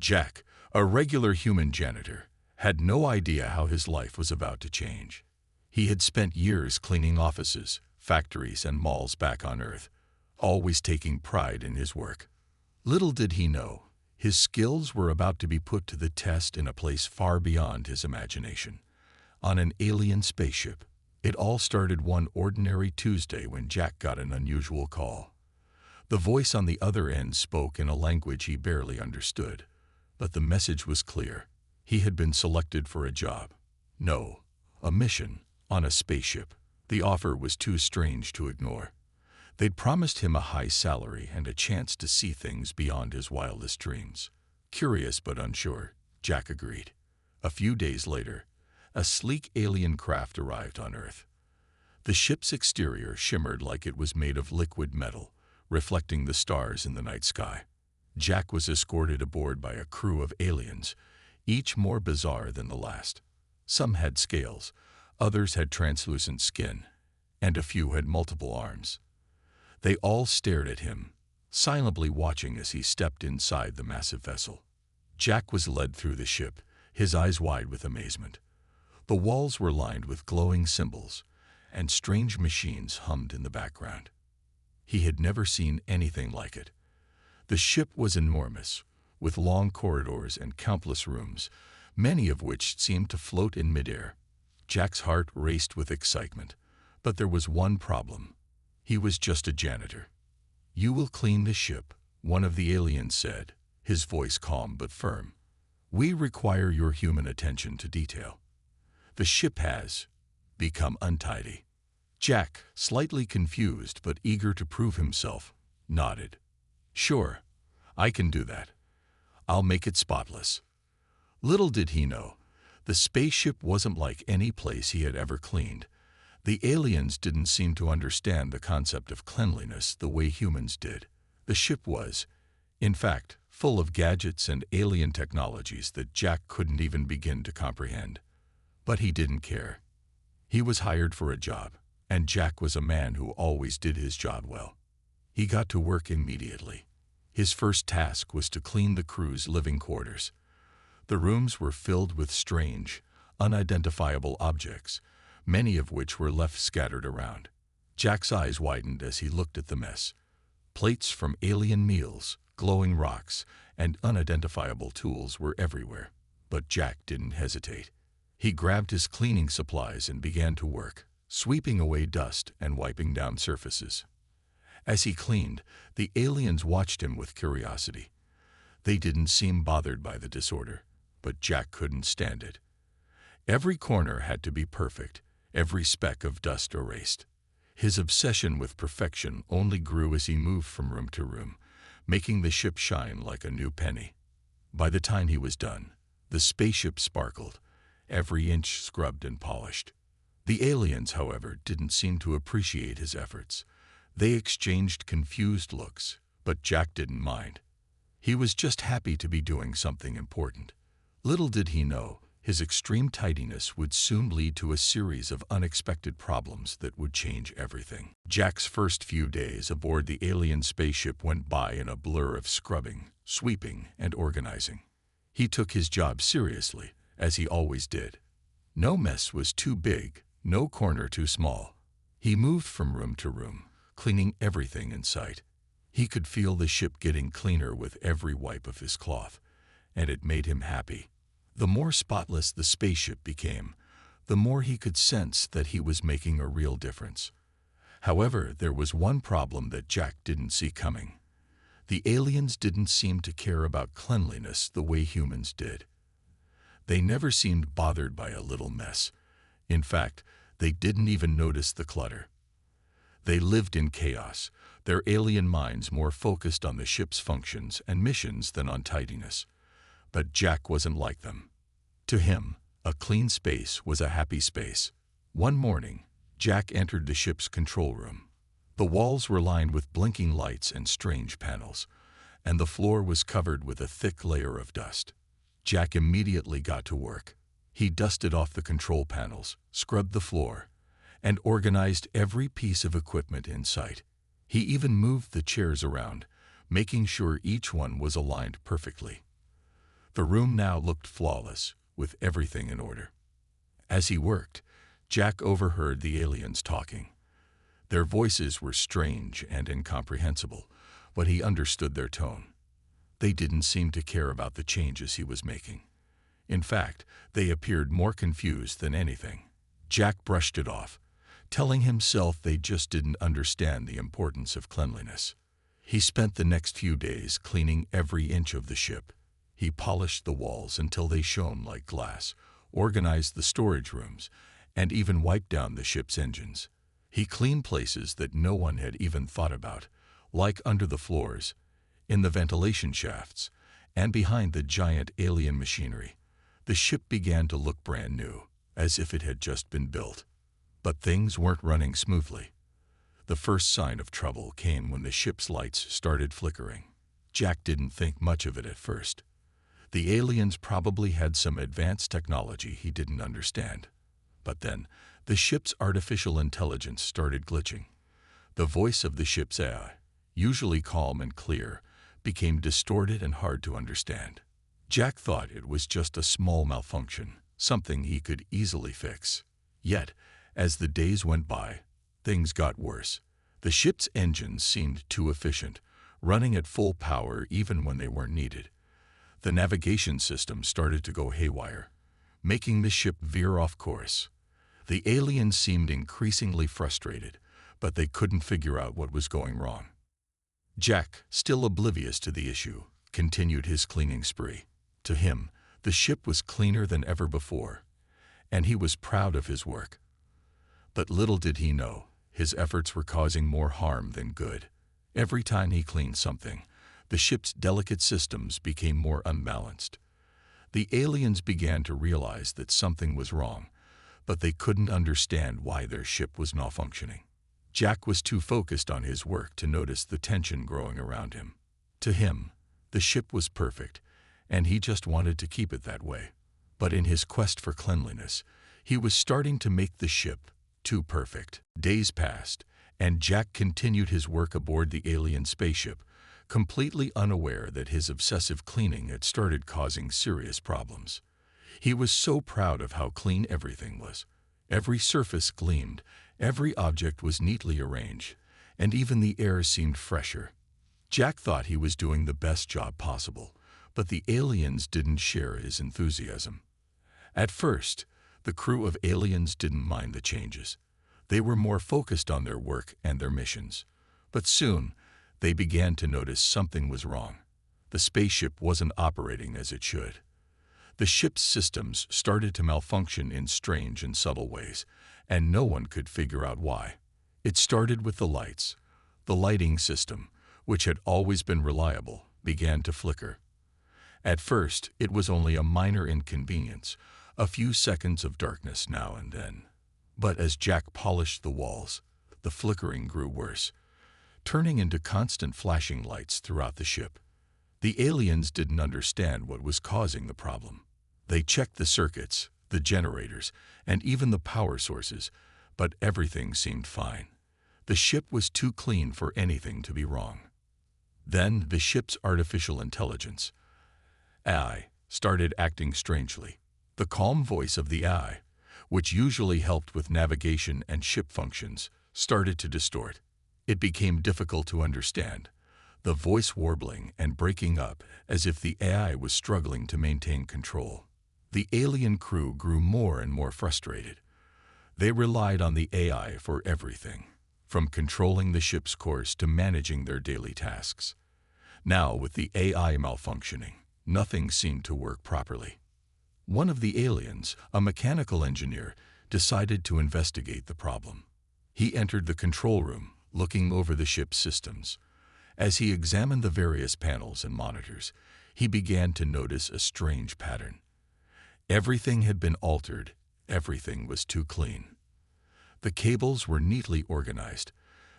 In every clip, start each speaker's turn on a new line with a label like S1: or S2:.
S1: Jack, a regular human janitor, had no idea how his life was about to change. He had spent years cleaning offices, factories, and malls back on Earth, always taking pride in his work. Little did he know, his skills were about to be put to the test in a place far beyond his imagination, on an alien spaceship. It all started one ordinary Tuesday when Jack got an unusual call. The voice on the other end spoke in a language he barely understood, but the message was clear. He had been selected for a job. No, a mission, on a spaceship. The offer was too strange to ignore. They'd promised him a high salary and a chance to see things beyond his wildest dreams. Curious but unsure, Jack agreed. A few days later, a sleek alien craft arrived on Earth. The ship's exterior shimmered like it was made of liquid metal, reflecting the stars in the night sky. Jack was escorted aboard by a crew of aliens, each more bizarre than the last. Some had scales, others had translucent skin, and a few had multiple arms. They all stared at him, silently watching as he stepped inside the massive vessel. Jack was led through the ship, his eyes wide with amazement. The walls were lined with glowing symbols, and strange machines hummed in the background. He had never seen anything like it. The ship was enormous, with long corridors and countless rooms, many of which seemed to float in midair. Jack's heart raced with excitement, but there was one problem. He was just a janitor. "You will clean the ship," one of the aliens said, his voice calm but firm. "We require your human attention to detail. The ship has become untidy." Jack, slightly confused but eager to prove himself, nodded. "Sure, I can do that. I'll make it spotless." Little did he know, the spaceship wasn't like any place he had ever cleaned. The aliens didn't seem to understand the concept of cleanliness the way humans did. The ship was, in fact, full of gadgets and alien technologies that Jack couldn't even begin to comprehend. But he didn't care. He was hired for a job, and Jack was a man who always did his job well. He got to work immediately. His first task was to clean the crew's living quarters. The rooms were filled with strange, unidentifiable objects, many of which were left scattered around. Jack's eyes widened as he looked at the mess. Plates from alien meals, glowing rocks, and unidentifiable tools were everywhere. But Jack didn't hesitate. He grabbed his cleaning supplies and began to work, sweeping away dust and wiping down surfaces. As he cleaned, the aliens watched him with curiosity. They didn't seem bothered by the disorder, but Jack couldn't stand it. Every corner had to be perfect, every speck of dust erased. His obsession with perfection only grew as he moved from room to room, making the ship shine like a new penny. By the time he was done, the spaceship sparkled, every inch scrubbed and polished. The aliens, however, didn't seem to appreciate his efforts. They exchanged confused looks, but Jack didn't mind. He was just happy to be doing something important. Little did he know, his extreme tidiness would soon lead to a series of unexpected problems that would change everything. Jack's first few days aboard the alien spaceship went by in a blur of scrubbing, sweeping, and organizing. He took his job seriously, as he always did. No mess was too big, no corner too small. He moved from room to room, cleaning everything in sight. He could feel the ship getting cleaner with every wipe of his cloth, and it made him happy. The more spotless the spaceship became, the more he could sense that he was making a real difference. However, there was one problem that Jack didn't see coming. The aliens didn't seem to care about cleanliness the way humans did. They never seemed bothered by a little mess. In fact, they didn't even notice the clutter. They lived in chaos, their alien minds more focused on the ship's functions and missions than on tidiness. But Jack wasn't like them. To him, a clean space was a happy space. One morning, Jack entered the ship's control room. The walls were lined with blinking lights and strange panels, and the floor was covered with a thick layer of dust. Jack immediately got to work. He dusted off the control panels, scrubbed the floor, and organized every piece of equipment in sight. He even moved the chairs around, making sure each one was aligned perfectly. The room now looked flawless, with everything in order. As he worked, Jack overheard the aliens talking. Their voices were strange and incomprehensible, but he understood their tone. They didn't seem to care about the changes he was making. In fact, they appeared more confused than anything. Jack brushed it off, telling himself they just didn't understand the importance of cleanliness. He spent the next few days cleaning every inch of the ship. He polished the walls until they shone like glass, organized the storage rooms, and even wiped down the ship's engines. He cleaned places that no one had even thought about, like under the floors, in the ventilation shafts, and behind the giant alien machinery. The ship began to look brand new, as if it had just been built. But things weren't running smoothly. The first sign of trouble came when the ship's lights started flickering. Jack didn't think much of it at first. The aliens probably had some advanced technology he didn't understand. But then, the ship's artificial intelligence started glitching. The voice of the ship's AI, usually calm and clear, became distorted and hard to understand. Jack thought it was just a small malfunction, something he could easily fix. Yet, as the days went by, things got worse. The ship's engines seemed too efficient, running at full power even when they weren't needed. The navigation system started to go haywire, making the ship veer off course. The aliens seemed increasingly frustrated, but they couldn't figure out what was going wrong. Jack, still oblivious to the issue, continued his cleaning spree. To him, the ship was cleaner than ever before, and he was proud of his work. But little did he know, his efforts were causing more harm than good. Every time he cleaned something, the ship's delicate systems became more unbalanced. The aliens began to realize that something was wrong, but they couldn't understand why their ship was not functioning. Jack was too focused on his work to notice the tension growing around him. To him, the ship was perfect, and he just wanted to keep it that way. But in his quest for cleanliness, he was starting to make the ship too perfect. Days passed, and Jack continued his work aboard the alien spaceship, completely unaware that his obsessive cleaning had started causing serious problems. He was so proud of how clean everything was. Every surface gleamed, every object was neatly arranged, and even the air seemed fresher. Jack thought he was doing the best job possible, but the aliens didn't share his enthusiasm. At first, the crew of aliens didn't mind the changes. They were more focused on their work and their missions. But soon, they began to notice something was wrong. The spaceship wasn't operating as it should. The ship's systems started to malfunction in strange and subtle ways, and no one could figure out why. It started with the lights. The lighting system, which had always been reliable, began to flicker. At first, it was only a minor inconvenience, a few seconds of darkness now and then. But as Jack polished the walls, the flickering grew worse, turning into constant flashing lights throughout the ship. The aliens didn't understand what was causing the problem. They checked the circuits, the generators, and even the power sources, but everything seemed fine. The ship was too clean for anything to be wrong. Then the ship's artificial intelligence, AI, started acting strangely. The calm voice of the AI, which usually helped with navigation and ship functions, started to distort. It became difficult to understand, the voice warbling and breaking up as if the AI was struggling to maintain control. The alien crew grew more and more frustrated. They relied on the AI for everything, from controlling the ship's course to managing their daily tasks. Now, with the AI malfunctioning, nothing seemed to work properly. One of the aliens, a mechanical engineer, decided to investigate the problem. He entered the control room, looking over the ship's systems. As he examined the various panels and monitors, he began to notice a strange pattern. Everything had been altered. Everything was too clean. The cables were neatly organized,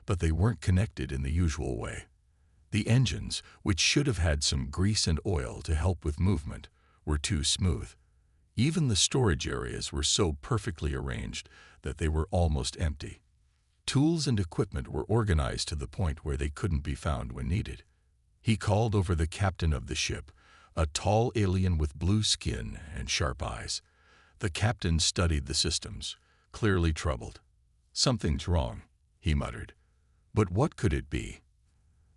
S1: but they weren't connected in the usual way. The engines, which should have had some grease and oil to help with movement, were too smooth. Even the storage areas were so perfectly arranged that they were almost empty. Tools and equipment were organized to the point where they couldn't be found when needed. He called over the captain of the ship, a tall alien with blue skin and sharp eyes. The captain studied the systems, clearly troubled. "Something's wrong," he muttered. "But what could it be?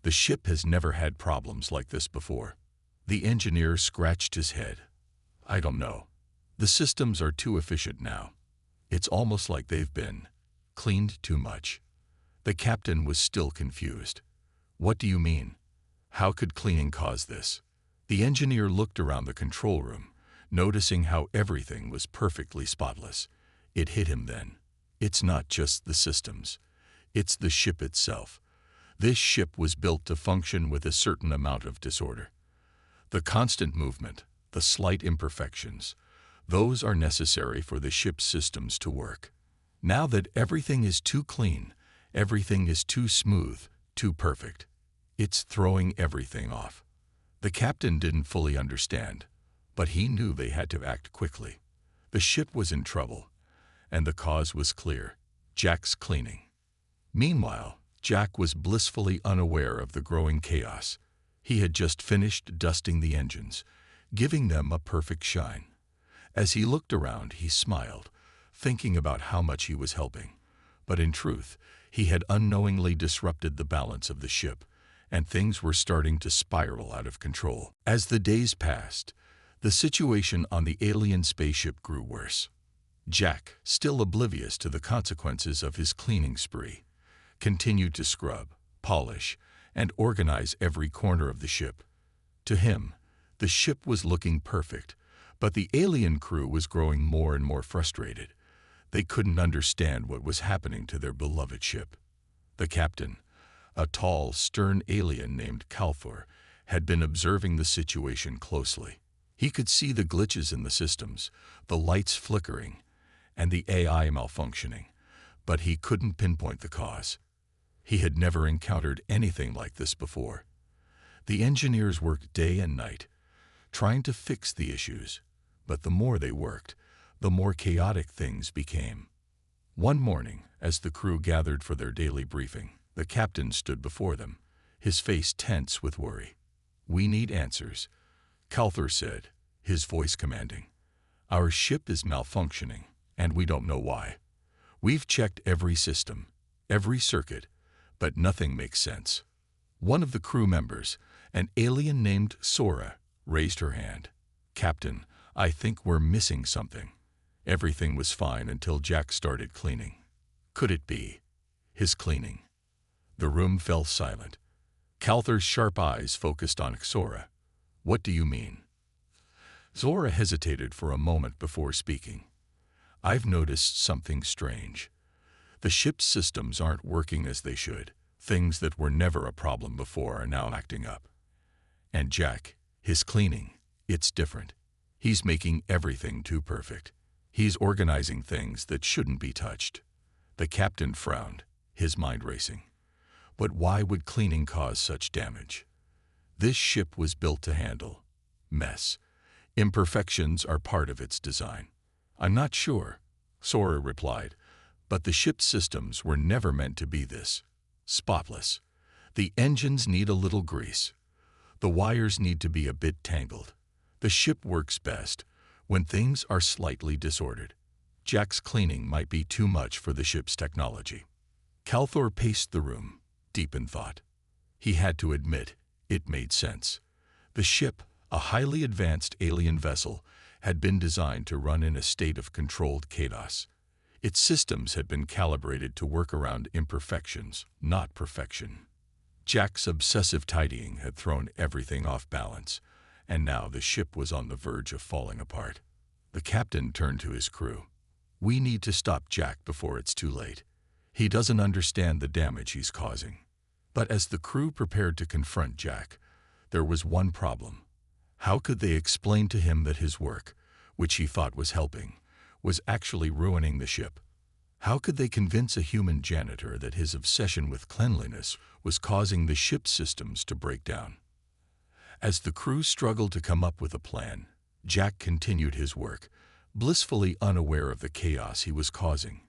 S1: The ship has never had problems like this before." The engineer scratched his head. "I don't know. The systems are too efficient now. It's almost like they've been cleaned too much." The captain was still confused. "What do you mean? How could cleaning cause this?" The engineer looked around the control room, noticing how everything was perfectly spotless. It hit him then. It's not just the systems. It's the ship itself. This ship was built to function with a certain amount of disorder. The constant movement, the slight imperfections, those are necessary for the ship's systems to work. Now that everything is too clean, everything is too smooth, too perfect, it's throwing everything off. The captain didn't fully understand, but he knew they had to act quickly. The ship was in trouble, and the cause was clear: Jack's cleaning. Meanwhile, Jack was blissfully unaware of the growing chaos. He had just finished dusting the engines, giving them a perfect shine. As he looked around, he smiled, thinking about how much he was helping. But in truth, he had unknowingly disrupted the balance of the ship, and things were starting to spiral out of control. As the days passed, the situation on the alien spaceship grew worse. Jack, still oblivious to the consequences of his cleaning spree, continued to scrub, polish, and organize every corner of the ship. To him, the ship was looking perfect, but the alien crew was growing more and more frustrated. They couldn't understand what was happening to their beloved ship. The captain, a tall, stern alien named Calthor, had been observing the situation closely. He could see the glitches in the systems, the lights flickering, and the AI malfunctioning, but he couldn't pinpoint the cause. He had never encountered anything like this before. The engineers worked day and night, trying to fix the issues, but the more they worked, the more chaotic things became. One morning, as the crew gathered for their daily briefing, the captain stood before them, his face tense with worry. "We need answers," Calthor said, his voice commanding. "Our ship is malfunctioning, and we don't know why. We've checked every system, every circuit, but nothing makes sense." One of the crew members, an alien named Sora, raised her hand. "Captain, I think we're missing something." Everything was fine until Jack started cleaning. Could it be his cleaning? The room fell silent. Calthor's sharp eyes focused on Sora. "What do you mean?" Sora hesitated for a moment before speaking. "I've noticed something strange. The ship's systems aren't working as they should. Things that were never a problem before are now acting up. And Jack, his cleaning, it's different. He's making everything too perfect. He's organizing things that shouldn't be touched." The captain frowned, his mind racing. But why would cleaning cause such damage? This ship was built to handle mess. Imperfections are part of its design. "I'm not sure," Sora replied, "but the ship's systems were never meant to be this spotless. The engines need a little grease. The wires need to be a bit tangled. The ship works best when things are slightly disordered. Jack's cleaning might be too much for the ship's technology." Calthor paced the room, deep in thought. He had to admit, it made sense. The ship, a highly advanced alien vessel, had been designed to run in a state of controlled chaos. Its systems had been calibrated to work around imperfections, not perfection. Jack's obsessive tidying had thrown everything off balance, and now the ship was on the verge of falling apart. The captain turned to his crew. "We need to stop Jack before it's too late. He doesn't understand the damage he's causing." But as the crew prepared to confront Jack, there was one problem. How could they explain to him that his work, which he thought was helping, was actually ruining the ship? How could they convince a human janitor that his obsession with cleanliness was causing the ship's systems to break down? As the crew struggled to come up with a plan, Jack continued his work, blissfully unaware of the chaos he was causing.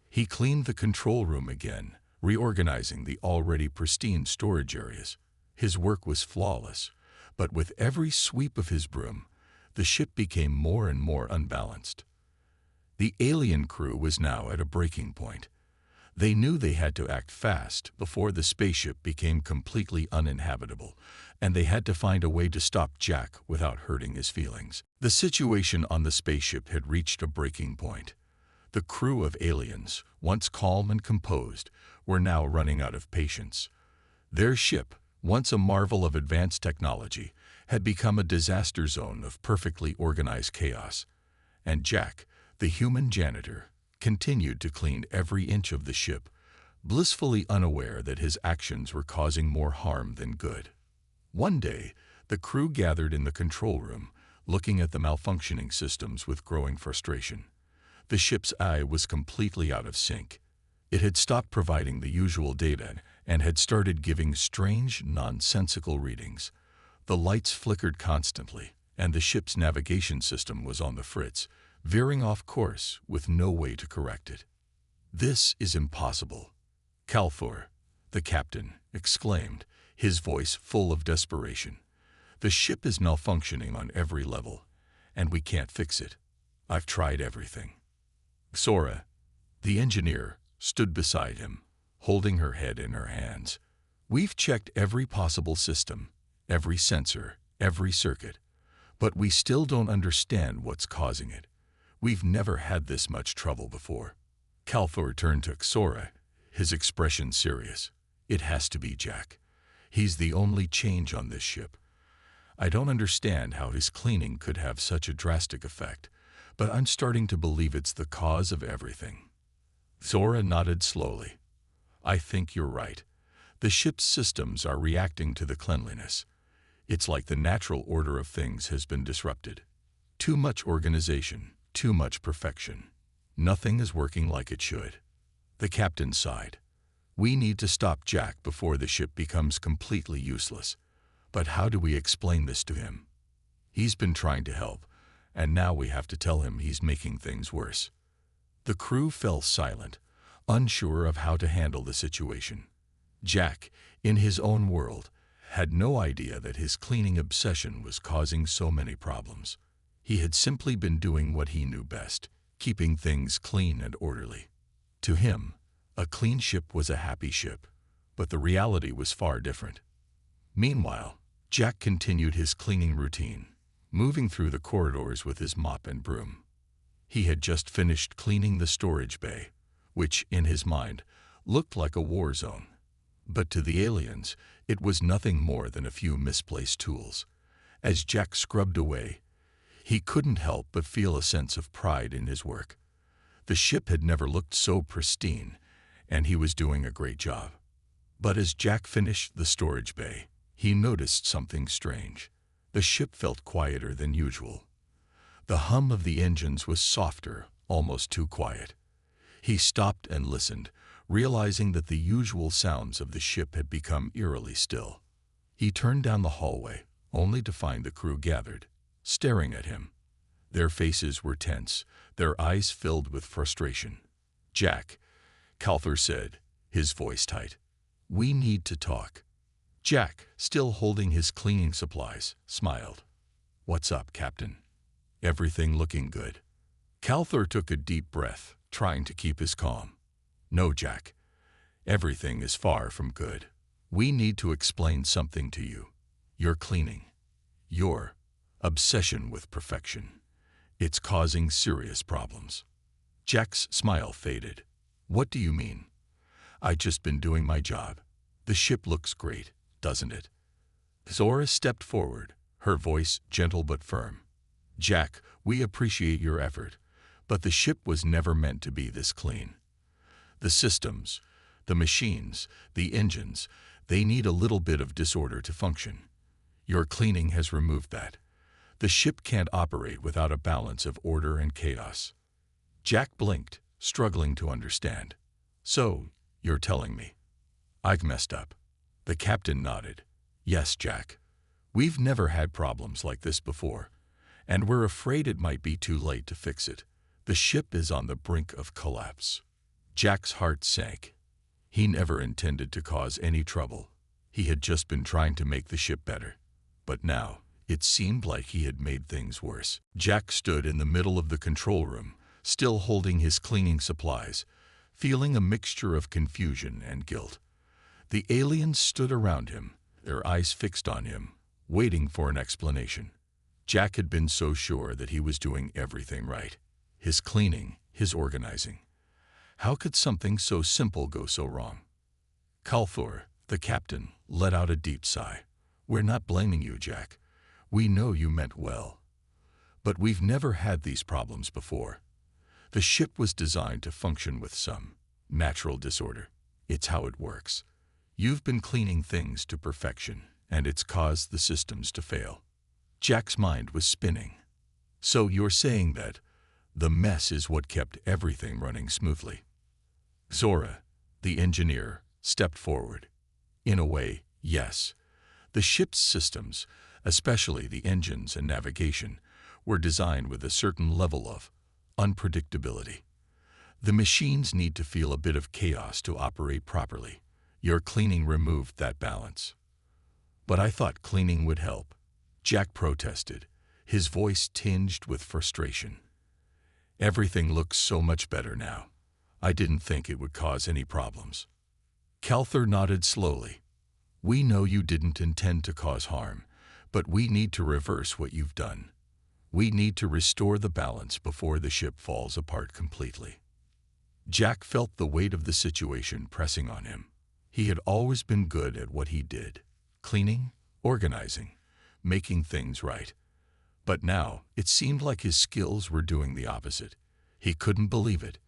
S1: He cleaned the control room again, reorganizing the already pristine storage areas. His work was flawless, But with every sweep of his broom, the ship became more and more unbalanced. The alien crew was now at a breaking point. They knew they had to act fast before the spaceship became completely uninhabitable, and they had to find a way to stop Jack without hurting his feelings. The situation on the spaceship had reached a breaking point. The crew of aliens, once calm and composed, were now running out of patience. Their ship, once a marvel of advanced technology, had become a disaster zone of perfectly organized chaos. And Jack, the human janitor, continued to clean every inch of the ship, blissfully unaware that his actions were causing more harm than good. One day, the crew gathered in the control room, looking at the malfunctioning systems with growing frustration. The ship's eye was completely out of sync. It had stopped providing the usual data and had started giving strange, nonsensical readings. The lights flickered constantly, and the ship's navigation system was on the fritz, veering off course with no way to correct it. "This is impossible," Calthor, the captain, exclaimed, his voice full of desperation. "The ship is malfunctioning on every level, and we can't fix it. I've tried everything." Sora, the engineer, stood beside him, holding her head in her hands. "We've checked every possible system, every sensor, every circuit, but we still don't understand what's causing it. We've never had this much trouble before." Calthor turned to Sora, his expression serious. "It has to be Jack. He's the only change on this ship. I don't understand how his cleaning could have such a drastic effect, but I'm starting to believe it's the cause of everything." Sora nodded slowly. "I think you're right. The ship's systems are reacting to the cleanliness. It's like the natural order of things has been disrupted. Too much organization, too much perfection. Nothing is working like it should." The captain sighed. "We need to stop Jack before the ship becomes completely useless. But how do we explain this to him? He's been trying to help, and now we have to tell him he's making things worse." The crew fell silent, unsure of how to handle the situation. Jack, in his own world, had no idea that his cleaning obsession was causing so many problems. He had simply been doing what he knew best, keeping things clean and orderly. To him, a clean ship was a happy ship, but the reality was far different. Meanwhile, Jack continued his cleaning routine, moving through the corridors with his mop and broom. He had just finished cleaning the storage bay, which, in his mind, looked like a war zone. But to the aliens, it was nothing more than a few misplaced tools. As Jack scrubbed away, he couldn't help but feel a sense of pride in his work. The ship had never looked so pristine, and he was doing a great job. But as Jack finished the storage bay, he noticed something strange. The ship felt quieter than usual. The hum of the engines was softer, almost too quiet. He stopped and listened, realizing that the usual sounds of the ship had become eerily still. He turned down the hallway, only to find the crew gathered, staring at him. Their faces were tense, their eyes filled with frustration. "Jack," Calthor said, his voice tight, "we need to talk." Jack, still holding his cleaning supplies, smiled. "What's up, Captain? Everything looking good?" Calthor took a deep breath, trying to keep his calm. "No, Jack. Everything is far from good. We need to explain something to you. Your cleaning. Your obsession with perfection. It's causing serious problems." Jack's smile faded. "What do you mean?" "I've just been doing my job. The ship looks great, doesn't it?" Zora stepped forward, her voice gentle but firm. "Jack, we appreciate your effort, but the ship was never meant to be this clean. The systems, the machines, the engines, they need a little bit of disorder to function. Your cleaning has removed that. The ship can't operate without a balance of order and chaos." Jack blinked, struggling to understand. "So, you're telling me I've messed up?" The captain nodded. "Yes, Jack. We've never had problems like this before, and we're afraid it might be too late to fix it. The ship is on the brink of collapse." Jack's heart sank. He never intended to cause any trouble. He had just been trying to make the ship better. But now, it seemed like he had made things worse. Jack stood in the middle of the control room, still holding his cleaning supplies, feeling a mixture of confusion and guilt. The aliens stood around him, their eyes fixed on him, waiting for an explanation. Jack had been so sure that he was doing everything right. His cleaning, his organizing. How could something so simple go so wrong? Calthor, the captain, let out a deep sigh. "We're not blaming you, Jack. We know you meant well. But we've never had these problems before. The ship was designed to function with some natural disorder. It's how it works. You've been cleaning things to perfection, and it's caused the systems to fail." Jack's mind was spinning. "So you're saying that the mess is what kept everything running smoothly?" Zora, the engineer, stepped forward. "In a way, yes. The ship's systems, especially the engines and navigation, were designed with a certain level of unpredictability. The machines need to feel a bit of chaos to operate properly. Your cleaning removed that balance." "But I thought cleaning would help," Jack protested, his voice tinged with frustration. "Everything looks so much better now. I didn't think it would cause any problems." Calthor nodded slowly. "We know you didn't intend to cause harm, but we need to reverse what you've done. We need to restore the balance before the ship falls apart completely." Jack felt the weight of the situation pressing on him. He had always been good at what he did: cleaning, organizing, making things right. But now, it seemed like his skills were doing the opposite. He couldn't believe it.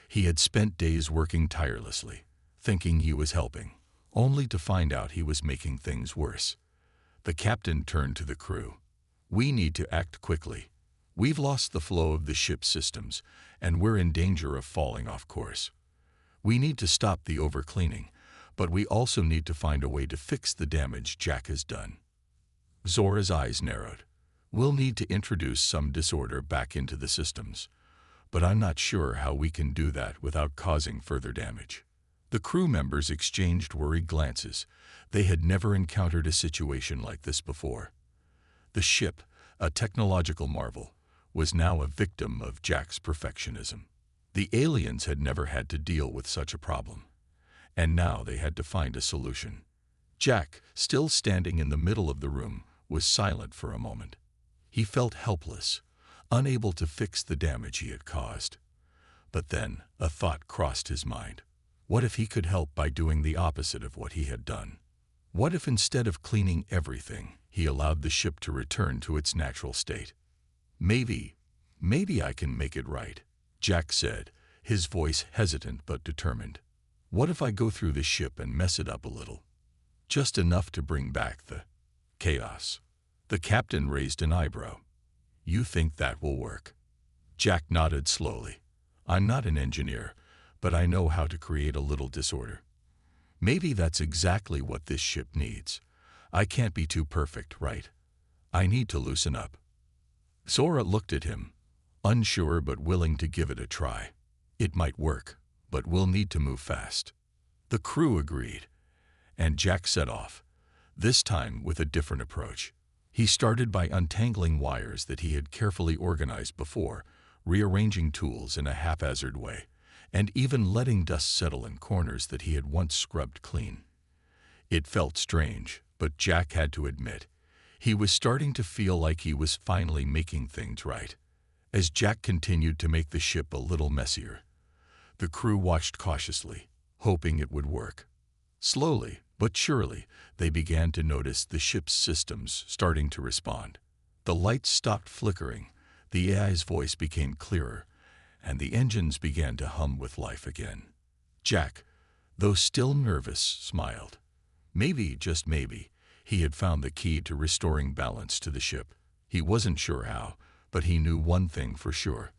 S1: He had spent days working tirelessly, thinking he was helping, only to find out he was making things worse. The captain turned to the crew. "We need to act quickly. We've lost the flow of the ship's systems, and we're in danger of falling off course. We need to stop the overcleaning, but we also need to find a way to fix the damage Jack has done." Zora's eyes narrowed. "We'll need to introduce some disorder back into the systems, but I'm not sure how we can do that without causing further damage." The crew members exchanged worried glances. They had never encountered a situation like this before. The ship, a technological marvel, was now a victim of Jack's perfectionism. The aliens had never had to deal with such a problem, and now they had to find a solution. Jack, still standing in the middle of the room, was silent for a moment. He felt helpless, unable to fix the damage he had caused. But then a thought crossed his mind. What if he could help by doing the opposite of what he had done? What if instead of cleaning everything, he allowed the ship to return to its natural state? Maybe I can make it right," Jack said, his voice hesitant but determined. "What if I go through the ship and mess it up a little? Just enough to bring back the chaos." The captain raised an eyebrow. "You think that will work?" Jack nodded slowly. "I'm not an engineer, but I know how to create a little disorder. Maybe that's exactly what this ship needs. I can't be too perfect, right? I need to loosen up." Zora looked at him, unsure but willing to give it a try. "It might work, but we'll need to move fast." The crew agreed, and Jack set off, this time with a different approach. He started by untangling wires that he had carefully organized before, rearranging tools in a haphazard way, and even letting dust settle in corners that he had once scrubbed clean. It felt strange, but Jack had to admit, he was starting to feel like he was finally making things right. As Jack continued to make the ship a little messier, the crew watched cautiously, hoping it would work. Slowly, but surely, they began to notice the ship's systems starting to respond. The lights stopped flickering, the AI's voice became clearer, and the engines began to hum with life again. Jack, though still nervous, smiled. Maybe, just maybe, he had found the key to restoring balance to the ship. He wasn't sure how, but he knew one thing for sure.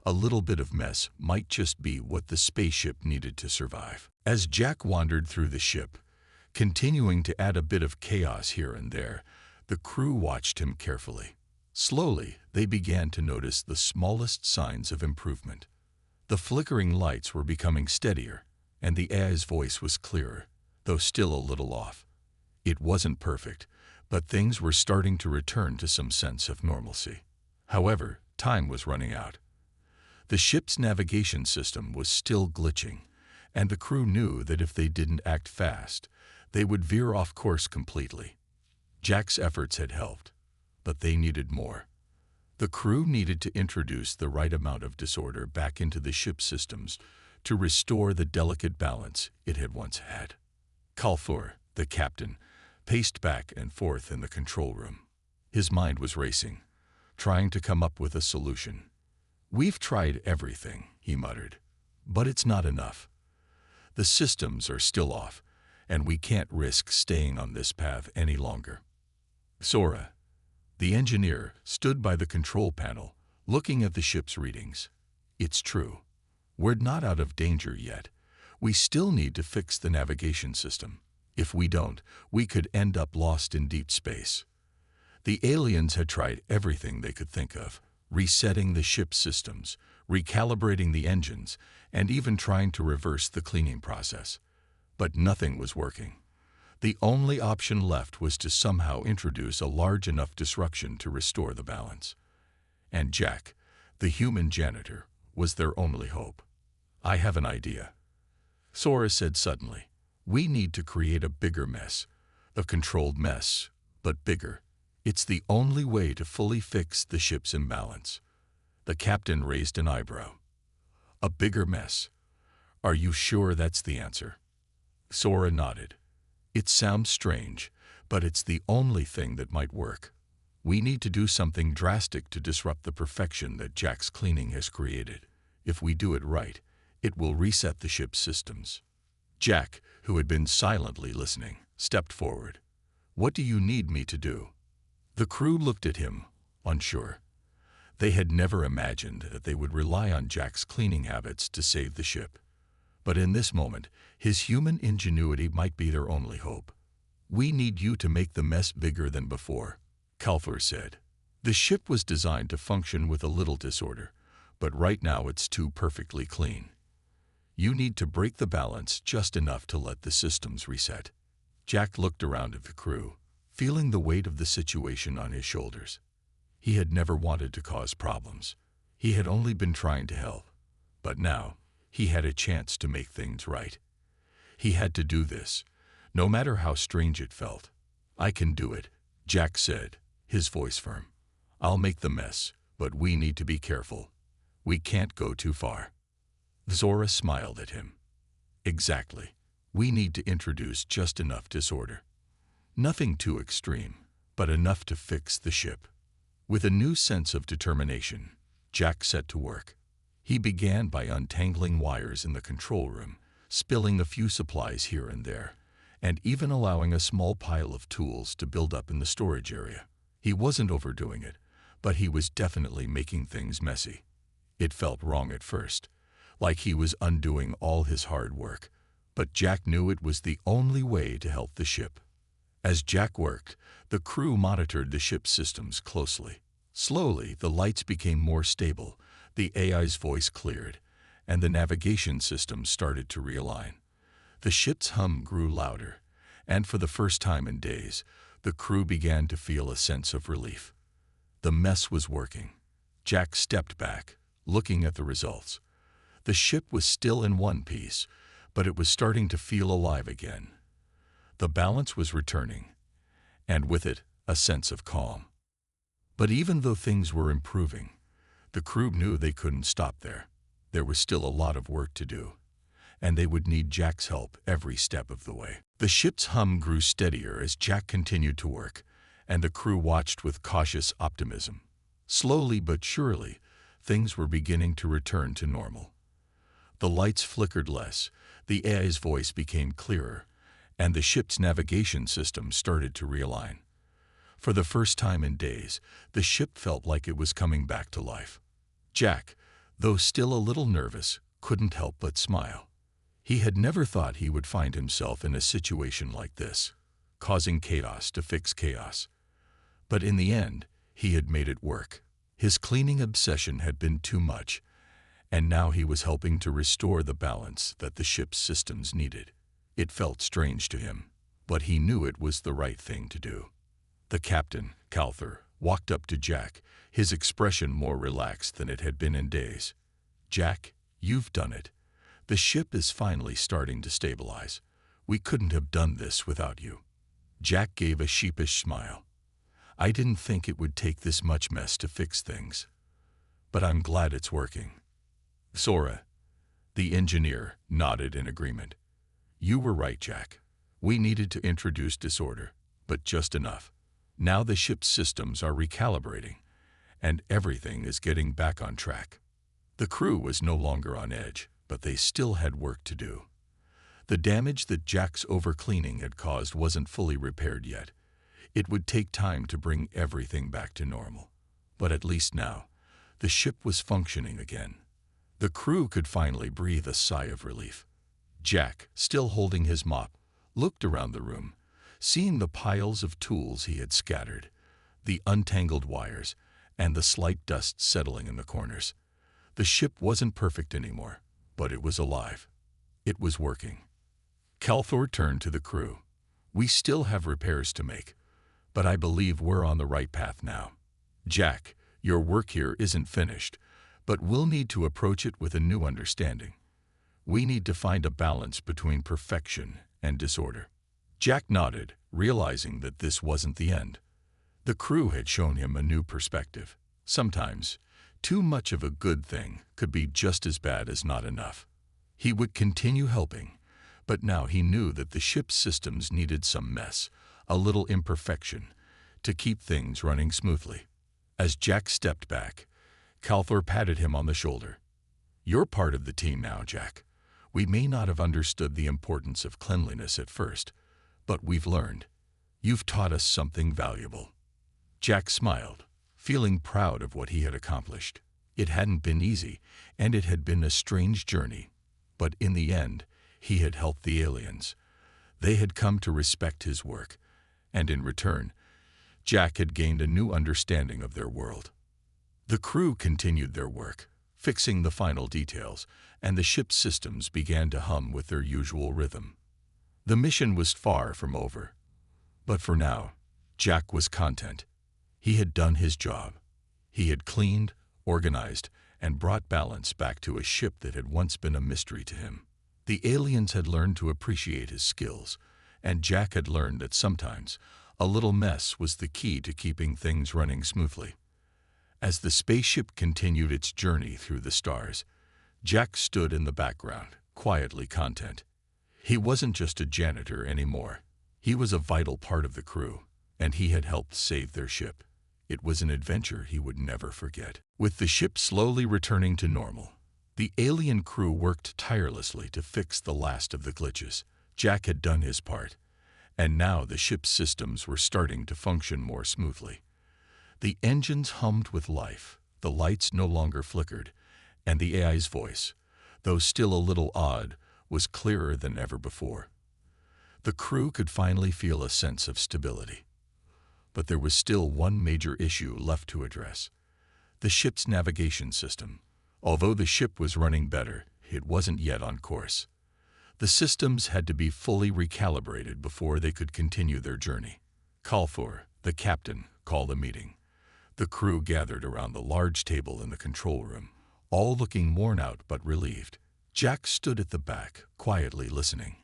S1: A little bit of mess might just be what the spaceship needed to survive. As Jack wandered through the ship, continuing to add a bit of chaos here and there, the crew watched him carefully. Slowly, they began to notice the smallest signs of improvement. The flickering lights were becoming steadier, and the AI's voice was clearer, though still a little off. It wasn't perfect, but things were starting to return to some sense of normalcy. However, time was running out. The ship's navigation system was still glitching, and the crew knew that if they didn't act fast, they would veer off course completely. Jack's efforts had helped, but they needed more. The crew needed to introduce the right amount of disorder back into the ship's systems to restore the delicate balance it had once had. Kalfur, the captain, paced back and forth in the control room. His mind was racing, trying to come up with a solution. "We've tried everything," he muttered, "but it's not enough. The systems are still off, and we can't risk staying on this path any longer." Sora, the engineer, stood by the control panel, looking at the ship's readings. "It's true. We're not out of danger yet. We still need to fix the navigation system. If we don't, we could end up lost in deep space." The aliens had tried everything they could think of, resetting the ship's systems, recalibrating the engines, and even trying to reverse the cleaning process. But nothing was working. The only option left was to somehow introduce a large enough disruption to restore the balance. And Jack, the human janitor, was their only hope. "I have an idea," Sora said suddenly. "We need to create a bigger mess, a controlled mess, but bigger. It's the only way to fully fix the ship's imbalance." The captain raised an eyebrow. "A bigger mess? Are you sure that's the answer?" Sora nodded. "It sounds strange, but it's the only thing that might work. We need to do something drastic to disrupt the perfection that Jack's cleaning has created. If we do it right, it will reset the ship's systems." Jack, who had been silently listening, stepped forward. "What do you need me to do?" The crew looked at him, unsure. They had never imagined that they would rely on Jack's cleaning habits to save the ship. But in this moment, his human ingenuity might be their only hope. "We need you to make the mess bigger than before," Kalfur said. "The ship was designed to function with a little disorder, but right now it's too perfectly clean. You need to break the balance just enough to let the systems reset." Jack looked around at the crew, feeling the weight of the situation on his shoulders. He had never wanted to cause problems. He had only been trying to help. But now, he had a chance to make things right. He had to do this, no matter how strange it felt. "I can do it," Jack said, his voice firm. "I'll make the mess, but we need to be careful. We can't go too far." Zora smiled at him. "Exactly. We need to introduce just enough disorder. Nothing too extreme, but enough to fix the ship." With a new sense of determination, Jack set to work. He began by untangling wires in the control room, spilling a few supplies here and there, and even allowing a small pile of tools to build up in the storage area. He wasn't overdoing it, but he was definitely making things messy. It felt wrong at first, like he was undoing all his hard work, but Jack knew it was the only way to help the ship. As Jack worked, the crew monitored the ship's systems closely. Slowly, the lights became more stable, the AI's voice cleared, and the navigation system started to realign. The ship's hum grew louder, and for the first time in days, the crew began to feel a sense of relief. The mess was working. Jack stepped back, looking at the results. The ship was still in one piece, but it was starting to feel alive again. The balance was returning, and with it, a sense of calm. But even though things were improving, the crew knew they couldn't stop there. There was still a lot of work to do, and they would need Jack's help every step of the way. The ship's hum grew steadier as Jack continued to work, and the crew watched with cautious optimism. Slowly but surely, things were beginning to return to normal. The lights flickered less, the AI's voice became clearer, and the ship's navigation system started to realign. For the first time in days, the ship felt like it was coming back to life. Jack, though still a little nervous, couldn't help but smile. He had never thought he would find himself in a situation like this, causing chaos to fix chaos. But in the end, he had made it work. His cleaning obsession had been too much, and now he was helping to restore the balance that the ship's systems needed. It felt strange to him, but he knew it was the right thing to do. The captain, Calthor, walked up to Jack, his expression more relaxed than it had been in days. "Jack, you've done it. The ship is finally starting to stabilize. We couldn't have done this without you." Jack gave a sheepish smile. "I didn't think it would take this much mess to fix things. But I'm glad it's working." Sora, the engineer, nodded in agreement. "You were right, Jack. We needed to introduce disorder, but just enough. Now the ship's systems are recalibrating, and everything is getting back on track." The crew was no longer on edge, but they still had work to do. The damage that Jack's overcleaning had caused wasn't fully repaired yet. It would take time to bring everything back to normal. But at least now, the ship was functioning again. The crew could finally breathe a sigh of relief. Jack, still holding his mop, looked around the room, seeing the piles of tools he had scattered, the untangled wires, and the slight dust settling in the corners. The ship wasn't perfect anymore, but it was alive. It was working. Calthor turned to the crew. "We still have repairs to make, but I believe we're on the right path now. Jack, your work here isn't finished, but we'll need to approach it with a new understanding. We need to find a balance between perfection and disorder." Jack nodded, realizing that this wasn't the end. The crew had shown him a new perspective. Sometimes, too much of a good thing could be just as bad as not enough. He would continue helping, but now he knew that the ship's systems needed some mess, a little imperfection, to keep things running smoothly. As Jack stepped back, Calthor patted him on the shoulder. "You're part of the team now, Jack. We may not have understood the importance of cleanliness at first, but we've learned. You've taught us something valuable." Jack smiled, feeling proud of what he had accomplished. It hadn't been easy, and it had been a strange journey. But in the end, he had helped the aliens. They had come to respect his work, and in return, Jack had gained a new understanding of their world. The crew continued their work, fixing the final details, and the ship's systems began to hum with their usual rhythm. The mission was far from over. But for now, Jack was content. He had done his job. He had cleaned, organized, and brought balance back to a ship that had once been a mystery to him. The aliens had learned to appreciate his skills, and Jack had learned that sometimes a little mess was the key to keeping things running smoothly. As the spaceship continued its journey through the stars, Jack stood in the background, quietly content. He wasn't just a janitor anymore. He was a vital part of the crew, and he had helped save their ship. It was an adventure he would never forget. With the ship slowly returning to normal, the alien crew worked tirelessly to fix the last of the glitches. Jack had done his part, and now the ship's systems were starting to function more smoothly. The engines hummed with life, the lights no longer flickered, and the AI's voice, though still a little odd, was clearer than ever before. The crew could finally feel a sense of stability. But there was still one major issue left to address: the ship's navigation system. Although the ship was running better, it wasn't yet on course. The systems had to be fully recalibrated before they could continue their journey. Calthor, the captain, called a meeting. The crew gathered around the large table in the control room, all looking worn out but relieved. Jack stood at the back, quietly listening.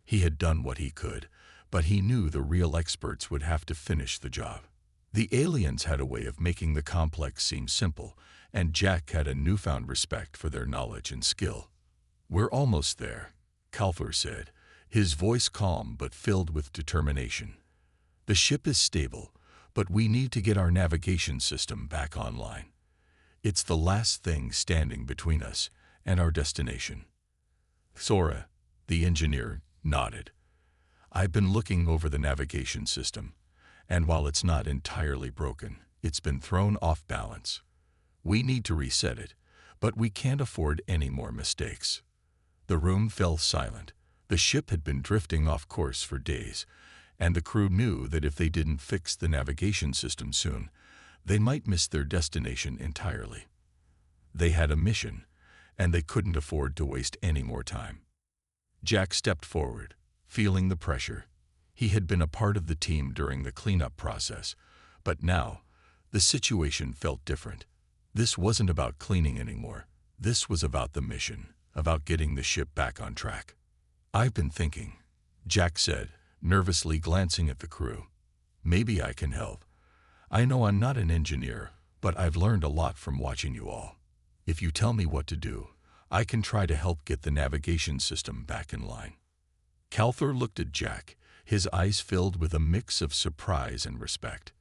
S1: He had done what he could, but he knew the real experts would have to finish the job. The aliens had a way of making the complex seem simple, and Jack had a newfound respect for their knowledge and skill. "We're almost there," Calthor said, his voice calm but filled with determination. "The ship is stable, but we need to get our navigation system back online. It's the last thing standing between us and our destination." Sora, the engineer, nodded. "I've been looking over the navigation system, and while it's not entirely broken, it's been thrown off balance. We need to reset it, but we can't afford any more mistakes." The room fell silent. The ship had been drifting off course for days, and the crew knew that if they didn't fix the navigation system soon, they might miss their destination entirely. They had a mission, and they couldn't afford to waste any more time. Jack stepped forward, feeling the pressure. He had been a part of the team during the cleanup process, but now, the situation felt different. This wasn't about cleaning anymore. This was about the mission, about getting the ship back on track. "I've been thinking," Jack said, nervously glancing at the crew. "Maybe I can help. I know I'm not an engineer, but I've learned a lot from watching you all. If you tell me what to do, I can try to help get the navigation system back in line." Calthor looked at Jack, his eyes filled with a mix of surprise and respect.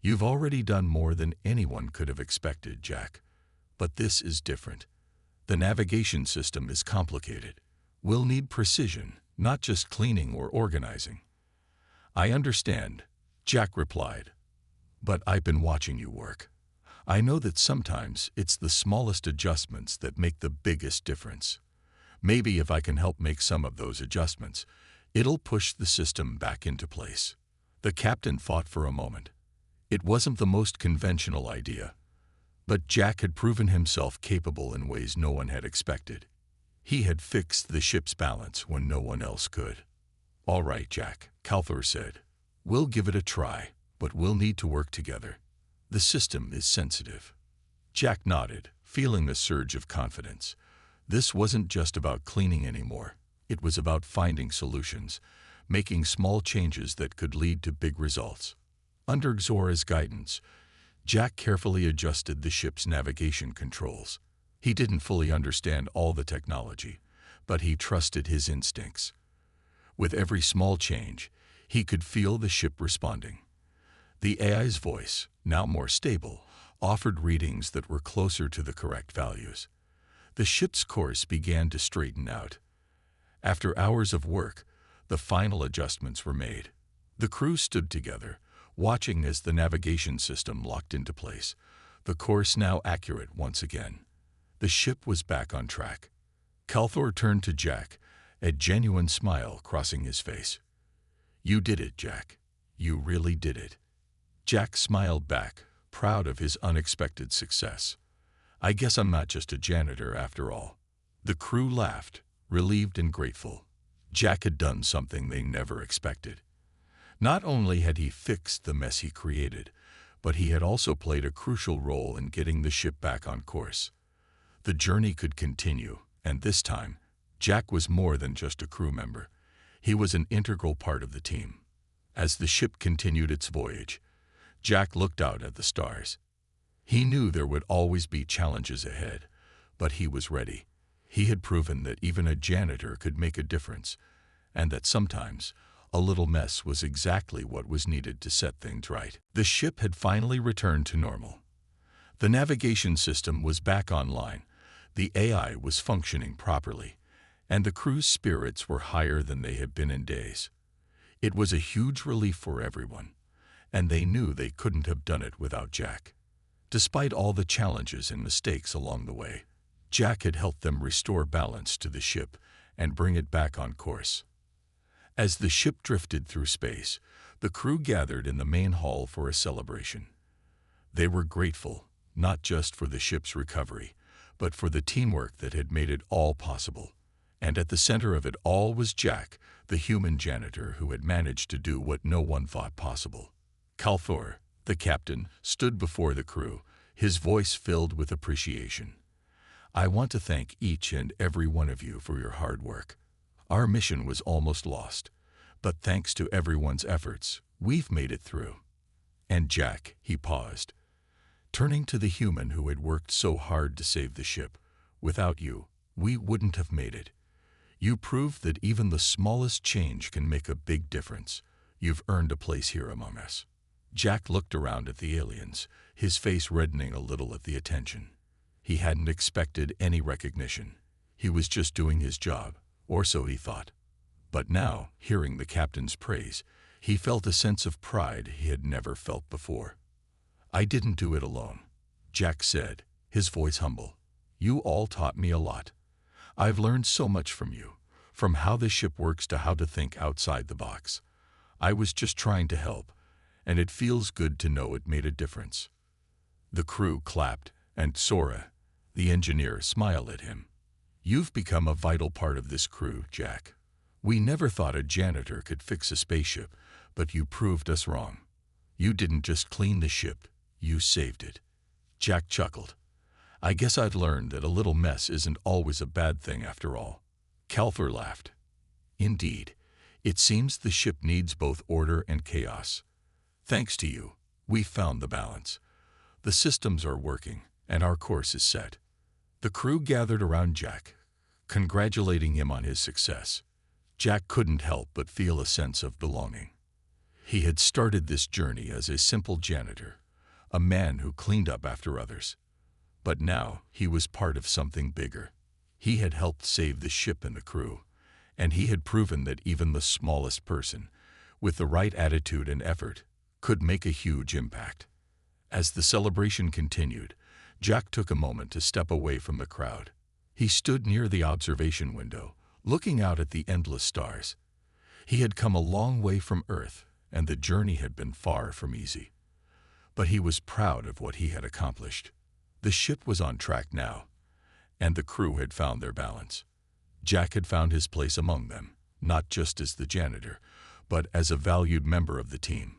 S1: "You've already done more than anyone could have expected, Jack. But this is different. The navigation system is complicated. We'll need precision, not just cleaning or organizing." "I understand," Jack replied. "But I've been watching you work. I know that sometimes it's the smallest adjustments that make the biggest difference. Maybe if I can help make some of those adjustments, it'll push the system back into place." The captain thought for a moment. It wasn't the most conventional idea, but Jack had proven himself capable in ways no one had expected. He had fixed the ship's balance when no one else could. "All right, Jack," Calthor said. "We'll give it a try, but we'll need to work together. The system is sensitive." Jack nodded, feeling a surge of confidence. This wasn't just about cleaning anymore. It was about finding solutions, making small changes that could lead to big results. Under Xora's guidance, Jack carefully adjusted the ship's navigation controls. He didn't fully understand all the technology, but he trusted his instincts. With every small change, he could feel the ship responding. The AI's voice, now more stable, offered readings that were closer to the correct values. The ship's course began to straighten out. After hours of work, the final adjustments were made. The crew stood together, watching as the navigation system locked into place, the course now accurate once again. The ship was back on track. Calthor turned to Jack, a genuine smile crossing his face. "You did it, Jack. You really did it." Jack smiled back, proud of his unexpected success. "I guess I'm not just a janitor after all." The crew laughed, relieved and grateful. Jack had done something they never expected. Not only had he fixed the mess he created, but he had also played a crucial role in getting the ship back on course. The journey could continue, and this time, Jack was more than just a crew member. He was an integral part of the team. As the ship continued its voyage, Jack looked out at the stars. He knew there would always be challenges ahead, but he was ready. He had proven that even a janitor could make a difference, and that sometimes a little mess was exactly what was needed to set things right. The ship had finally returned to normal. The navigation system was back online, the AI was functioning properly, and the crew's spirits were higher than they had been in days. It was a huge relief for everyone, and they knew they couldn't have done it without Jack. Despite all the challenges and mistakes along the way, Jack had helped them restore balance to the ship and bring it back on course. As the ship drifted through space, the crew gathered in the main hall for a celebration. They were grateful, not just for the ship's recovery, but for the teamwork that had made it all possible. And at the center of it all was Jack, the human janitor who had managed to do what no one thought possible. Calthor, the captain, stood before the crew, his voice filled with appreciation. "I want to thank each and every one of you for your hard work. Our mission was almost lost, but thanks to everyone's efforts, we've made it through." And Jack, he paused, turning to the human who had worked so hard to save the ship. "Without you, we wouldn't have made it. You proved that even the smallest change can make a big difference. You've earned a place here among us." Jack looked around at the aliens, his face reddening a little at the attention. He hadn't expected any recognition. He was just doing his job, or so he thought. But now, hearing the captain's praise, he felt a sense of pride he had never felt before. "I didn't do it alone," Jack said, his voice humble. "You all taught me a lot. I've learned so much from you, from how the ship works to how to think outside the box. I was just trying to help, and it feels good to know it made a difference." The crew clapped, and Zora, the engineer, smiled at him. "You've become a vital part of this crew, Jack. We never thought a janitor could fix a spaceship, but you proved us wrong. You didn't just clean the ship, you saved it." Jack chuckled. "I guess I'd learned that a little mess isn't always a bad thing after all." Calfer laughed. "Indeed, it seems the ship needs both order and chaos. Thanks to you, we found the balance. The systems are working, and our course is set." The crew gathered around Jack, congratulating him on his success. Jack couldn't help but feel a sense of belonging. He had started this journey as a simple janitor, a man who cleaned up after others. But now he was part of something bigger. He had helped save the ship and the crew, and he had proven that even the smallest person, with the right attitude and effort, could make a huge impact. As the celebration continued, Jack took a moment to step away from the crowd. He stood near the observation window, looking out at the endless stars. He had come a long way from Earth, and the journey had been far from easy. But he was proud of what he had accomplished. The ship was on track now, and the crew had found their balance. Jack had found his place among them, not just as the janitor, but as a valued member of the team.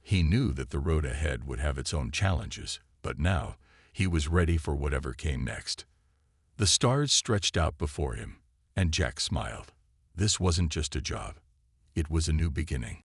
S1: He knew that the road ahead would have its own challenges, but now he was ready for whatever came next. The stars stretched out before him, and Jack smiled. This wasn't just a job. It was a new beginning.